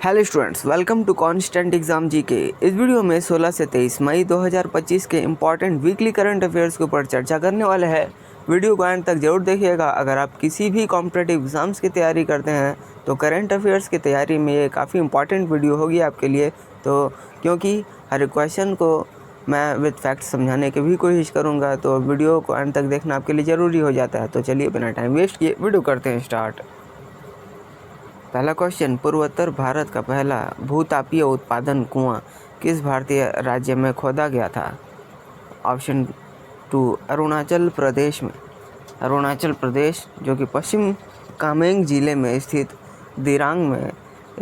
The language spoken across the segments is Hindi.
Hello students, welcome to Constant Exam GK. इस वीडियो में 16 से 23 मई 2025 के इम्पॉर्टेंट वीकली करंट अफेयर्स के ऊपर चर्चा करने वाले हैं। वीडियो को एंड तक जरूर देखिएगा। अगर आप किसी भी कॉम्पिटिटिव एग्जाम्स की तैयारी करते हैं तो करंट अफेयर्स की तैयारी में ये काफ़ी इंपॉर्टेंट वीडियो होगी आपके लिए। तो क्योंकि हर क्वेश्चन को मैं विद फैक्ट समझाने की भी कोशिश करूँगा, तो वीडियो को एंड तक देखना आपके लिए ज़रूरी हो जाता है। तो चलिए बिना टाइम वेस्ट किए वीडियो करते हैं स्टार्ट। पहला क्वेश्चन, पूर्वोत्तर भारत का पहला भूतापीय उत्पादन कुआं किस भारतीय राज्य में खोदा गया था? ऑप्शन 2 अरुणाचल प्रदेश में। अरुणाचल प्रदेश जो कि पश्चिम कामेंग जिले में स्थित दिरांग में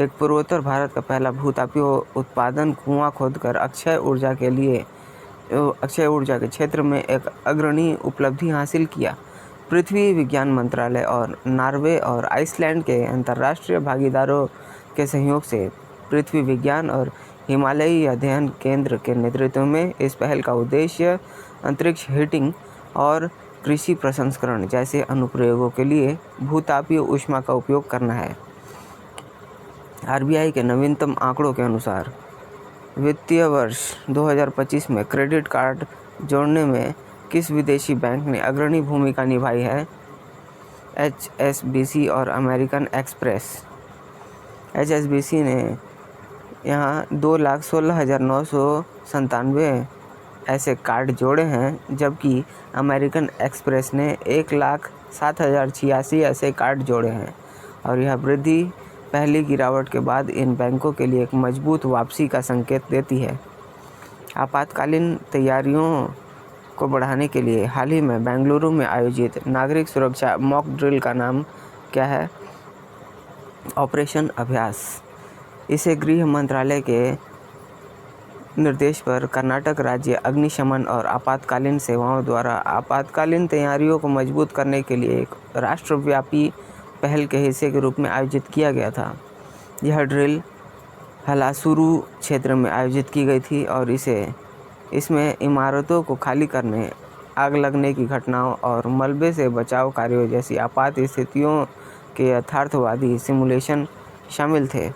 एक पूर्वोत्तर भारत का पहला भूतापीय उत्पादन कुआं खोदकर अक्षय ऊर्जा के क्षेत्र में एक अग्रणी उपलब्धि हासिल किया। पृथ्वी विज्ञान मंत्रालय और नॉर्वे और आइसलैंड के अंतर्राष्ट्रीय भागीदारों के सहयोग से पृथ्वी विज्ञान और हिमालयी अध्ययन केंद्र के नेतृत्व में इस पहल का उद्देश्य अंतरिक्ष हीटिंग और कृषि प्रसंस्करण जैसे अनुप्रयोगों के लिए भूतापीय ऊष्मा का उपयोग करना है। आरबीआई के नवीनतम आंकड़ों के अनुसार वित्तीय वर्ष 2025 में क्रेडिट कार्ड जोड़ने में किस विदेशी बैंक ने अग्रणी भूमिका निभाई है? HSBC और अमेरिकन एक्सप्रेस। HSBC ने यहाँ 2,16,997 ऐसे कार्ड जोड़े हैं, जबकि अमेरिकन एक्सप्रेस ने 1,07,086 ऐसे कार्ड जोड़े हैं। और यह वृद्धि पहली गिरावट के बाद इन बैंकों के लिए एक मजबूत वापसी का संकेत देती है। आपातकालीन तैयारियों को बढ़ाने के लिए हाल ही में बेंगलुरु में आयोजित नागरिक सुरक्षा मॉक ड्रिल का नाम क्या है? ऑपरेशन अभ्यास। इसे गृह मंत्रालय के निर्देश पर कर्नाटक राज्य अग्निशमन और आपातकालीन सेवाओं द्वारा आपातकालीन तैयारियों को मजबूत करने के लिए एक राष्ट्रव्यापी पहल के हिस्से के रूप में आयोजित किया गया था। यह ड्रिल हलासुरू क्षेत्र में आयोजित की गई थी और इसमें इमारतों को खाली करने, आग लगने की घटनाओं और मलबे से बचाव कार्यों जैसी आपात स्थितियों के यथार्थवादी सिमुलेशन शामिल थे।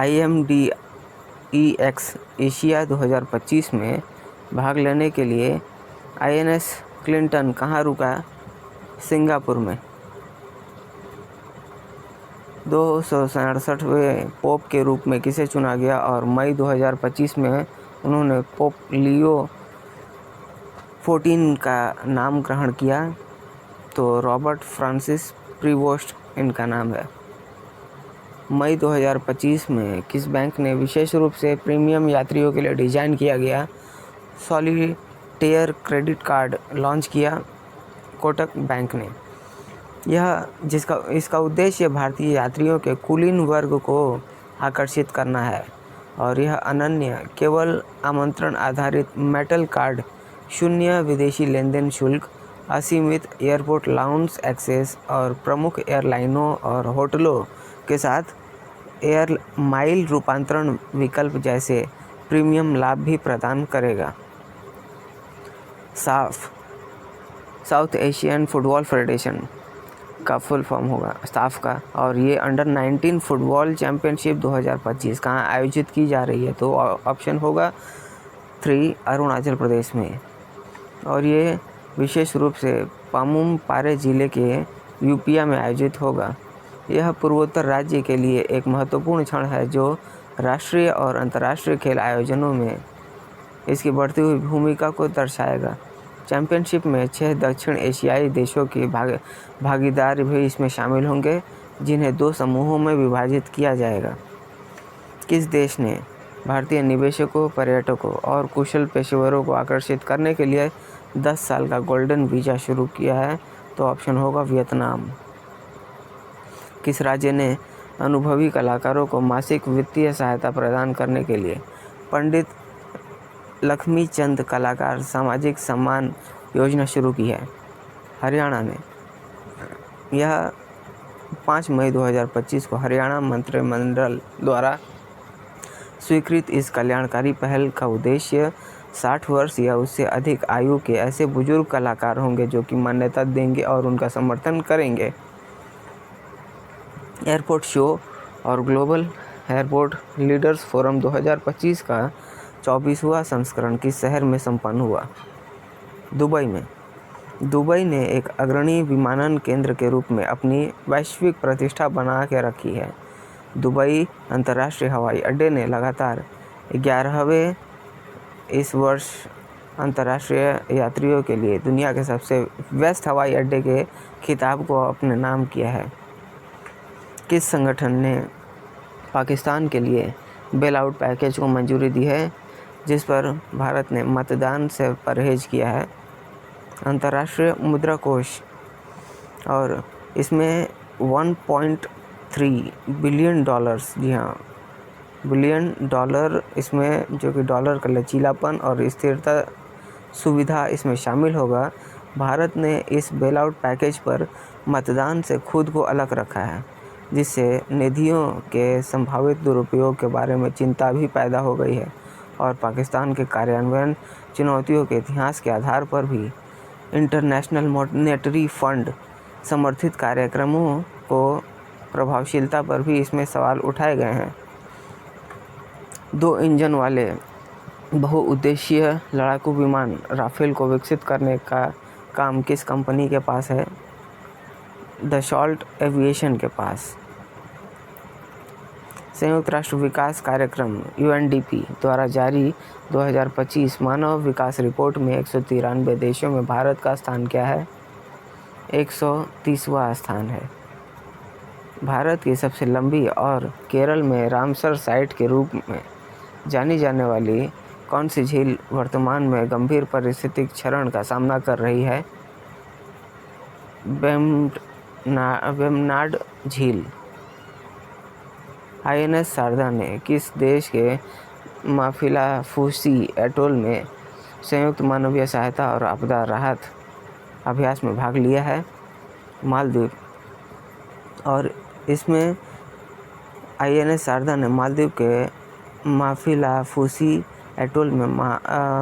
IMDEX एशिया 2025 में भाग लेने के लिए INS क्लिंटन कहाँ रुका? सिंगापुर में। 267वें पोप के रूप में किसे चुना गया और मई 2025 में उन्होंने पोप लियो 14 का नाम ग्रहण किया? तो रॉबर्ट फ्रांसिस प्रीवोस्ट इनका नाम है। मई 2025 में किस बैंक ने विशेष रूप से प्रीमियम यात्रियों के लिए डिज़ाइन किया गया सॉलिटेयर क्रेडिट कार्ड लॉन्च किया? कोटक बैंक ने। इसका उद्देश्य भारतीय यात्रियों के कुलीन वर्ग को आकर्षित करना है और यह अनन्य केवल आमंत्रण आधारित मेटल कार्ड, शून्य विदेशी लेन देन शुल्क, असीमित एयरपोर्ट लाउंज एक्सेस और प्रमुख एयरलाइनों और होटलों के साथ एयर माइल रूपांतरण विकल्प जैसे प्रीमियम लाभ भी प्रदान करेगा। साउथ एशियन फुटबॉल फेडरेशन का फुल फॉर्म होगा साफ का, और ये अंडर 19 फुटबॉल चैम्पियनशिप 2025 कहाँ आयोजित की जा रही है? तो ऑप्शन होगा 3 अरुणाचल प्रदेश में, और ये विशेष रूप से पामुम पारे जिले के यूपिया में आयोजित होगा। यह पूर्वोत्तर राज्य के लिए एक महत्वपूर्ण क्षण है जो राष्ट्रीय और अंतर्राष्ट्रीय खेल आयोजनों में इसकी बढ़ती हुई भूमिका को दर्शाएगा। चैम्पियनशिप में 6 दक्षिण एशियाई देशों की भागीदार भी इसमें शामिल होंगे, जिन्हें 2 समूहों में विभाजित किया जाएगा। किस देश ने भारतीय निवेशकों, पर्यटकों और कुशल पेशेवरों को आकर्षित करने के लिए 10 साल का गोल्डन वीज़ा शुरू किया है? तो ऑप्शन होगा वियतनाम। किस राज्य ने अनुभवी कलाकारों को मासिक वित्तीय सहायता प्रदान करने के लिए पंडित लक्ष्मीचंद कलाकार सामाजिक सम्मान योजना शुरू की है? हरियाणा ने। यह 5 मई 2025 को हरियाणा मंत्रिमंडल द्वारा स्वीकृत इस कल्याणकारी पहल का उद्देश्य 60 वर्ष या उससे अधिक आयु के ऐसे बुजुर्ग कलाकार होंगे जो कि मान्यता देंगे और उनका समर्थन करेंगे। एयरपोर्ट शो और ग्लोबल एयरपोर्ट लीडर्स फोरम 2025 का 24वां संस्करण किस शहर में संपन्न हुआ? दुबई में। दुबई ने एक अग्रणी विमानन केंद्र के रूप में अपनी वैश्विक प्रतिष्ठा बना के रखी है। दुबई अंतर्राष्ट्रीय हवाई अड्डे ने लगातार 11वें इस वर्ष अंतर्राष्ट्रीय यात्रियों के लिए दुनिया के सबसे व्यस्त हवाई अड्डे के खिताब को अपने नाम किया है। किस संगठन ने पाकिस्तान के लिए बेल आउट पैकेज को मंजूरी दी है, जिस पर भारत ने मतदान से परहेज किया है? अंतर्राष्ट्रीय मुद्रा कोष। और इसमें 1.3 बिलियन डॉलर्स, जी हाँ, बिलियन डॉलर इसमें, जो कि डॉलर का लचीलापन और स्थिरता सुविधा इसमें शामिल होगा। भारत ने इस बेल आउट पैकेज पर मतदान से खुद को अलग रखा है, जिससे निधियों के संभावित दुरुपयोग के बारे में चिंता भी पैदा हो गई है और पाकिस्तान के कार्यान्वयन चुनौतियों के इतिहास के आधार पर भी इंटरनेशनल मॉनेटरी फंड समर्थित कार्यक्रमों को प्रभावशीलता पर भी इसमें सवाल उठाए गए हैं। 2 इंजन वाले बहुउद्देशीय लड़ाकू विमान राफेल को विकसित करने का काम किस कंपनी के पास है? दसॉल्ट एविएशन के पास। संयुक्त राष्ट्र विकास कार्यक्रम UNDP द्वारा जारी 2025 मानव विकास रिपोर्ट में 193 देशों में भारत का स्थान क्या है? 130वां स्थान है। भारत की सबसे लंबी और केरल में रामसर साइट के रूप में जानी जाने वाली कौन सी झील वर्तमान में गंभीर पारिस्थितिक क्षरण का सामना कर रही है? वेम्बनाड झील। INS शारदा ने किस देश के माफिलाफूसी एटोल में संयुक्त मानवीय सहायता और आपदा राहत अभ्यास में भाग लिया है? मालदीव। और इसमें INS शारदा ने मालदीव के माफिलाफूसी एटोल में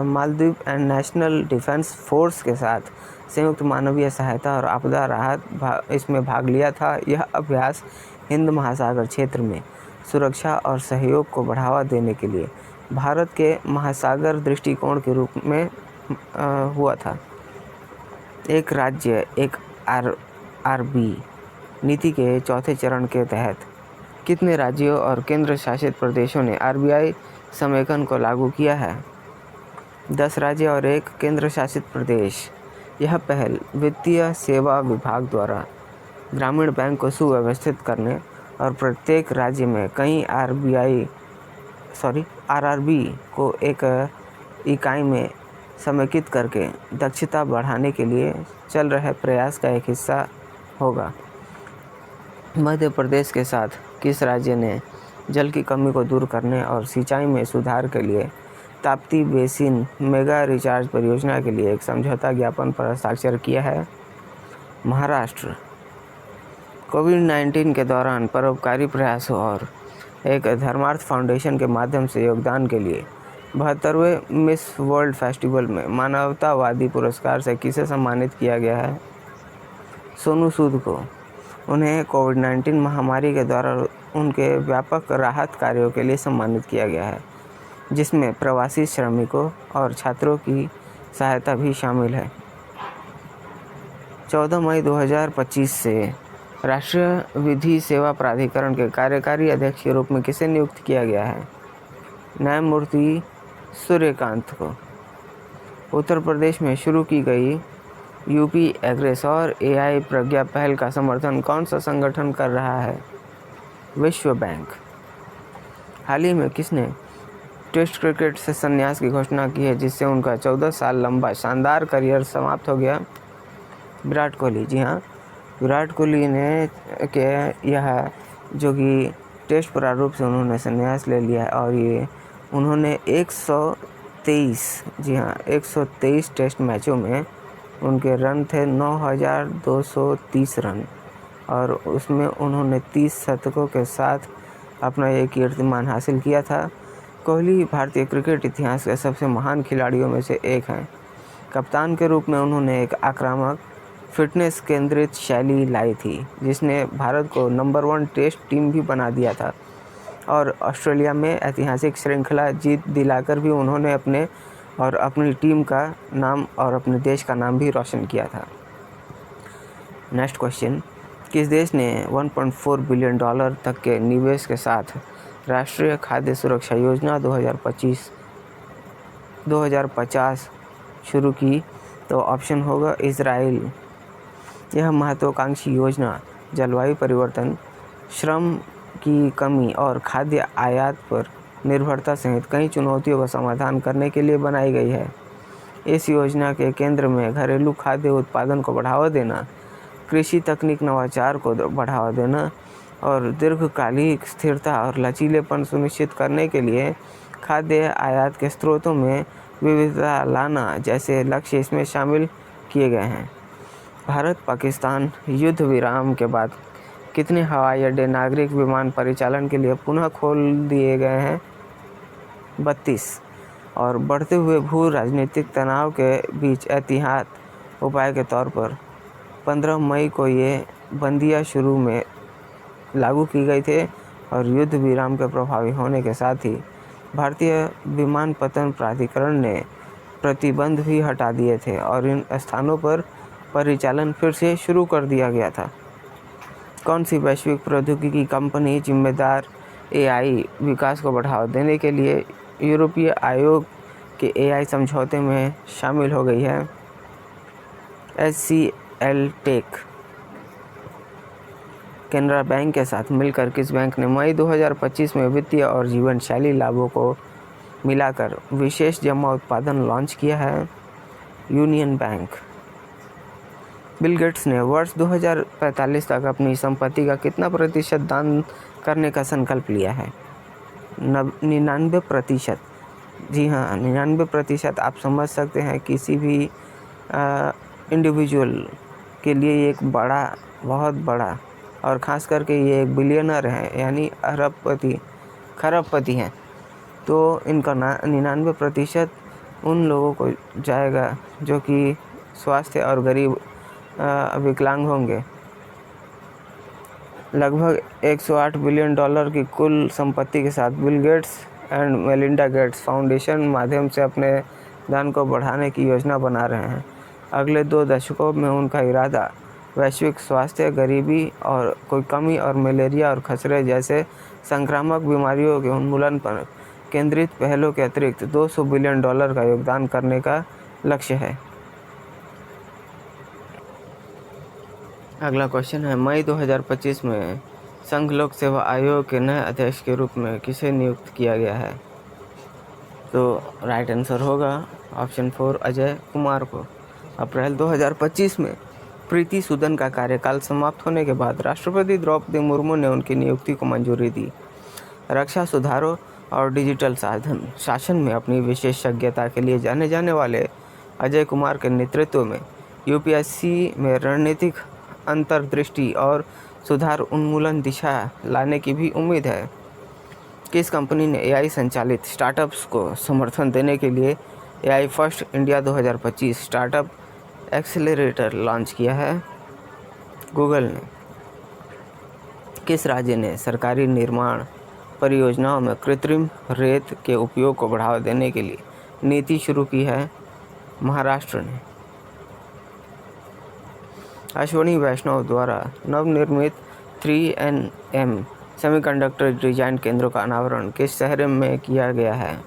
Maldives and national defence force के साथ संयुक्त मानवीय सहायता और आपदा राहत इसमें भाग लिया था। यह अभ्यास हिंद महासागर क्षेत्र में सुरक्षा और सहयोग को बढ़ावा देने के लिए भारत के महासागर दृष्टिकोण के रूप में हुआ था। एक राज्य एक RRB नीति के चौथे चरण के तहत कितने राज्यों और केंद्र शासित प्रदेशों ने RBI समेकन को लागू किया है? 10 राज्य और 1 केंद्र शासित प्रदेश। यह पहल वित्तीय सेवा विभाग द्वारा ग्रामीण बैंक को सुव्यवस्थित करने और प्रत्येक राज्य में कई RRB को एक इकाई में समेकित करके दक्षता बढ़ाने के लिए चल रहे प्रयास का एक हिस्सा होगा। मध्य प्रदेश के साथ किस राज्य ने जल की कमी को दूर करने और सिंचाई में सुधार के लिए ताप्ती बेसिन मेगा रिचार्ज परियोजना के लिए एक समझौता ज्ञापन पर हस्ताक्षर किया है? महाराष्ट्र। कोविड-19 के दौरान परोपकारी प्रयासों और एक धर्मार्थ फाउंडेशन के माध्यम से योगदान के लिए 72वें मिस वर्ल्ड फेस्टिवल में मानवतावादी पुरस्कार से किसे सम्मानित किया गया है? सोनू सूद को। उन्हें कोविड-19 महामारी के दौरान उनके व्यापक राहत कार्यों के लिए सम्मानित किया गया है, जिसमें प्रवासी श्रमिकों और छात्रों की सहायता भी शामिल है। 14 मई 2025 से राष्ट्रीय विधि सेवा प्राधिकरण के कार्यकारी अध्यक्ष के रूप में किसे नियुक्त किया गया है? न्यायमूर्ति सूर्यकांत को। उत्तर प्रदेश में शुरू की गई UP एग्रेस और AI प्रज्ञा पहल का समर्थन कौन सा संगठन कर रहा है? विश्व बैंक। हाल ही में किसने टेस्ट क्रिकेट से संन्यास की घोषणा की है, जिससे उनका 14 साल लंबा शानदार करियर समाप्त हो गया? विराट कोहली। जी हाँ, विराट कोहली ने यह जो कि टेस्ट प्रारूप से उन्होंने संन्यास ले लिया है और ये उन्होंने 123 टेस्ट मैचों में उनके रन थे 9,230 रन और उसमें उन्होंने 30 शतकों के साथ अपना ये कीर्तिमान हासिल किया था। कोहली भारतीय क्रिकेट इतिहास के सबसे महान खिलाड़ियों में से एक हैं। कप्तान के रूप में उन्होंने एक आक्रामक, फिटनेस केंद्रित शैली लाई थी, जिसने भारत को नंबर 1 टेस्ट टीम भी बना दिया था और ऑस्ट्रेलिया में ऐतिहासिक श्रृंखला जीत दिलाकर भी उन्होंने अपनी टीम का नाम और अपने देश का नाम भी रोशन किया था। नेक्स्ट क्वेश्चन, किस देश ने $1.4 बिलियन तक के निवेश के साथ राष्ट्रीय खाद्य सुरक्षा योजना 2050 शुरू की? तो ऑप्शन होगा इजराइल। यह महत्वाकांक्षी योजना जलवायु परिवर्तन, श्रम की कमी और खाद्य आयात पर निर्भरता सहित कई चुनौतियों का समाधान करने के लिए बनाई गई है। इस योजना के केंद्र में घरेलू खाद्य उत्पादन को बढ़ावा देना, कृषि तकनीक नवाचार को बढ़ावा देना और दीर्घकालिक स्थिरता और लचीलेपन सुनिश्चित करने के लिए खाद्य आयात के स्रोतों में विविधता लाना जैसे लक्ष्य इसमें शामिल किए गए हैं। भारत पाकिस्तान युद्ध विराम के बाद कितने हवाई अड्डे नागरिक विमान परिचालन के लिए पुनः खोल दिए गए हैं? 32। और बढ़ते हुए भू राजनीतिक तनाव के बीच एहतियात उपाय के तौर पर 15 मई को ये बंदियां शुरू में लागू की गई थे और युद्ध विराम के प्रभावी होने के साथ ही भारतीय विमानपत्तन प्राधिकरण ने प्रतिबंध भी हटा दिए थे और इन स्थानों पर परिचालन फिर से शुरू कर दिया गया था। कौन सी वैश्विक प्रौद्योगिकी कंपनी जिम्मेदार AI विकास को बढ़ावा देने के लिए यूरोपीय आयोग के AI समझौते में शामिल हो गई है? HCL take. केनरा बैंक के साथ मिलकर किस बैंक ने मई 2025 में वित्तीय और जीवन शैली लाभों को मिलाकर विशेष जमा उत्पादन लॉन्च किया है? Union bank. बिल गेट्स ने वर्ष 2045 तक अपनी संपत्ति का कितना प्रतिशत दान करने का संकल्प लिया है? 99%। जी हाँ, 99%। आप समझ सकते हैं किसी भी इंडिविजुअल के लिए ये एक बड़ा, बहुत बड़ा, और ख़ास करके ये एक बिलियनर है यानी खरबपति हैं, तो इनका 99% उन लोगों को जाएगा जो कि स्वास्थ्य और गरीब विकलांग होंगे। लगभग $108 बिलियन की कुल संपत्ति के साथ Bill Gates and Melinda Gates foundation माध्यम से अपने दान को बढ़ाने की योजना बना रहे हैं। अगले 2 दशकों में उनका इरादा वैश्विक स्वास्थ्य, गरीबी और कोई कमी और मलेरिया और खसरे जैसे संक्रामक बीमारियों के उन्मूलन पर केंद्रित पहलों के अतिरिक्त $200 बिलियन का योगदान करने का लक्ष्य है। अगला क्वेश्चन है, मई 2025 में संघ लोक सेवा आयोग के नए अध्यक्ष के रूप में किसे नियुक्त किया गया है? तो राइट आंसर होगा ऑप्शन 4 अजय कुमार को। अप्रैल 2025 में प्रीति सूदन का कार्यकाल समाप्त होने के बाद राष्ट्रपति द्रौपदी मुर्मू ने उनकी नियुक्ति को मंजूरी दी। रक्षा सुधारों और डिजिटल शासन में अपनी विशेषज्ञता के लिए जाने जाने वाले अजय कुमार के नेतृत्व में यूपीएससी में रणनीतिक अंतर्दृष्टि और सुधार उन्मूलन दिशा लाने की भी उम्मीद है। किस कंपनी ने AI संचालित स्टार्टअप्स को समर्थन देने के लिए AI first India 2025 startup accelerator launch किया है? गूगल ने। किस राज्य ने सरकारी निर्माण परियोजनाओं में कृत्रिम रेत के उपयोग को बढ़ावा देने के लिए नीति शुरू की है? महाराष्ट्र ने। अश्वनी वैष्णव द्वारा नवनिर्मित 3nm सेमीकंडक्टर डिजाइन केंद्रों का अनावरण किस शहर में किया गया है?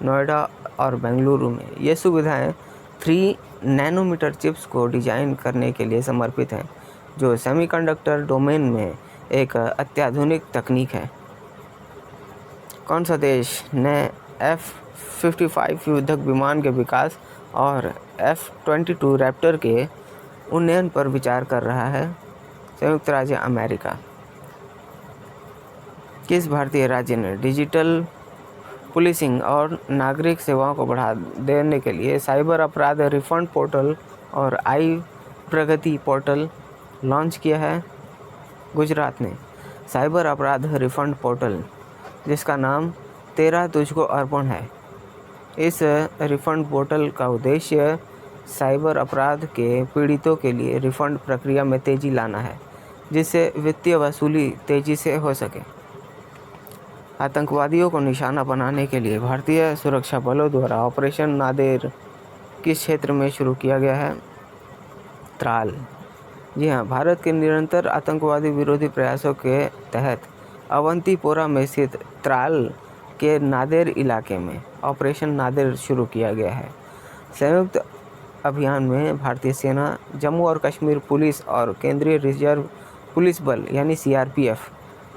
नोएडा और बेंगलुरु में। ये सुविधाएं 3 नैनोमीटर चिप्स को डिजाइन करने के लिए समर्पित हैं, जो सेमीकंडक्टर डोमेन में एक अत्याधुनिक तकनीक है। कौन सा देश ने F-55 युद्धक विमान के विकास और F-22 रैप्टर के उन्नयन पर विचार कर रहा है? संयुक्त राज्य अमेरिका। किस भारतीय राज्य ने डिजिटल पुलिसिंग और नागरिक सेवाओं को बढ़ा देने के लिए साइबर अपराध रिफंड पोर्टल और आई प्रगति पोर्टल लॉन्च किया है? गुजरात ने। साइबर अपराध रिफंड पोर्टल, जिसका नाम तेरा तुझको अर्पण है, इस रिफंड पोर्टल का उद्देश्य साइबर अपराध के पीड़ितों के लिए रिफंड प्रक्रिया में तेज़ी लाना है, जिससे वित्तीय वसूली तेज़ी से हो सके। आतंकवादियों को निशाना बनाने के लिए भारतीय सुरक्षा बलों द्वारा ऑपरेशन नादेर किस क्षेत्र में शुरू किया गया है? त्राल। जी हाँ, भारत के निरंतर आतंकवादी विरोधी प्रयासों के तहत अवंतीपोरा में स्थित त्राल के नादेर इलाके में ऑपरेशन नादेर शुरू किया गया है। संयुक्त अभियान में भारतीय सेना, जम्मू और कश्मीर पुलिस और केंद्रीय रिजर्व पुलिस बल यानी CRPF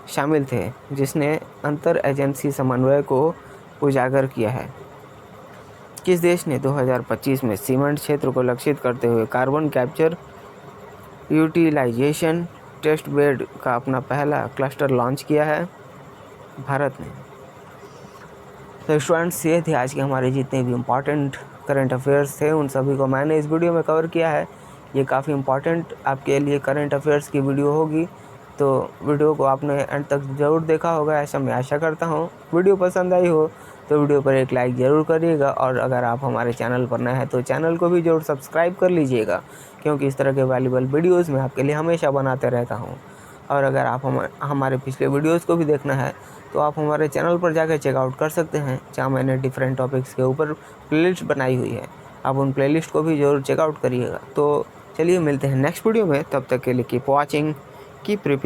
शामिल थे, जिसने अंतर एजेंसी समन्वय को उजागर किया है। किस देश ने 2025 में सीमेंट क्षेत्र को लक्षित करते हुए carbon capture utilization test bed का अपना पहला क्लस्टर लॉन्च किया है? भारत ने। तो स्टूडेंट्स, ये थे आज के हमारे जितने भी इम्पॉर्टेंट करंट अफेयर्स थे, उन सभी को मैंने इस वीडियो में कवर किया है। ये काफ़ी इम्पॉर्टेंट आपके लिए करंट अफेयर्स की वीडियो होगी, तो वीडियो को आपने एंड तक ज़रूर देखा होगा, ऐसा मैं आशा करता हूँ। वीडियो पसंद आई हो तो वीडियो पर एक लाइक ज़रूर करिएगा, और अगर आप हमारे चैनल पर नए हैं तो चैनल को भी ज़रूर सब्सक्राइब कर लीजिएगा, क्योंकि इस तरह के वैल्यूबल वीडियोज़ मैं आपके लिए हमेशा बनाते रहता हूँ। और अगर आप हमारे पिछले वीडियोज़ को भी देखना है तो आप हमारे चैनल पर जाकर चेकआउट कर सकते हैं, जहाँ मैंने डिफरेंट टॉपिक्स के ऊपर प्लेलिस्ट बनाई हुई है। आप उन प्लेलिस्ट को भी ज़रूर चेकआउट करिएगा। तो चलिए मिलते हैं नेक्स्ट वीडियो में, तब तक के लिए कीप वॉचिंग, कीप प्रिपेयरिंग।